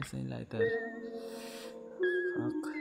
Sa lighter. Fuck.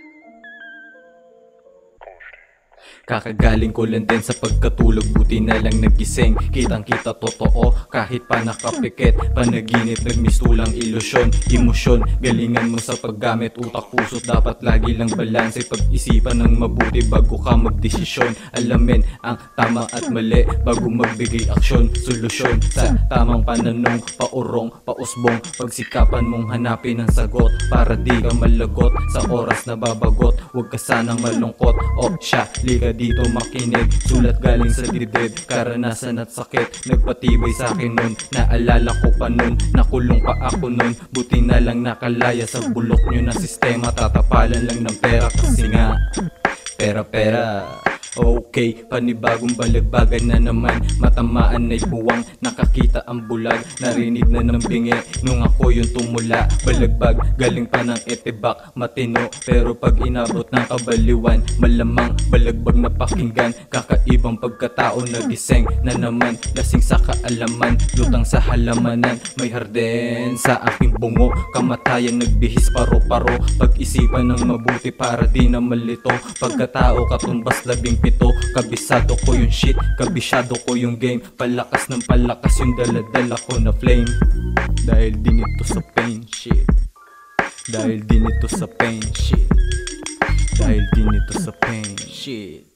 Kakagaling ko lang din sa pagkatulog, buti na lang nagising. Kitang kita totoo kahit pa nakapikit. Panaginip nagmistulang ilusyon, emosyon. Galingan mo sa paggamit utak puso't dapat lagi lang balanse. Pag-isipan ng mabuti bago ka magdesisyon. Alamin ang tama at mali bago magbigay aksyon. Solusyon sa tamang pananong, paurong, pausbong. Pagsikapan mong hanapin ang sagot para di ka malagot sa oras na babagot. Huwag ka sanang malungkot o siya, liga dito makinig. Sulat galing sa dibdib, karanasan at sakit nagpatibay sa akin nun. Naalala ko pa nun, nakulong pa ako nun. Buti na lang nakalaya sa bulok nyo na sistema. Tatapalan lang ng pera kasi nga pera. Okay, panibagong balagbagan na naman. Matamaan ay buwang, nakakita ang bulag. Narinig na ng bingi nung ako yung tumula. Balagbag, galing pa ng etibak, matino. Pero pag inabot ng kabaliwan, malamang balagbag na pakinggan. Kakaibang pagkatao nagising na naman. Lasing sa kaalaman, lutang sa halamanan. May harden sa aking bungo, kamatayan nagbihis paro-paro. Pag-isipan ng mabuti para di na malito. Pagkatao katumbas 17, kabisado ko yung shit, kabisado ko yung game. Palakas ng palakas yung daladala ko na flame. Dahil din ito sa pain shit. Dahil din ito sa pain shit. Dahil din ito sa pain shit.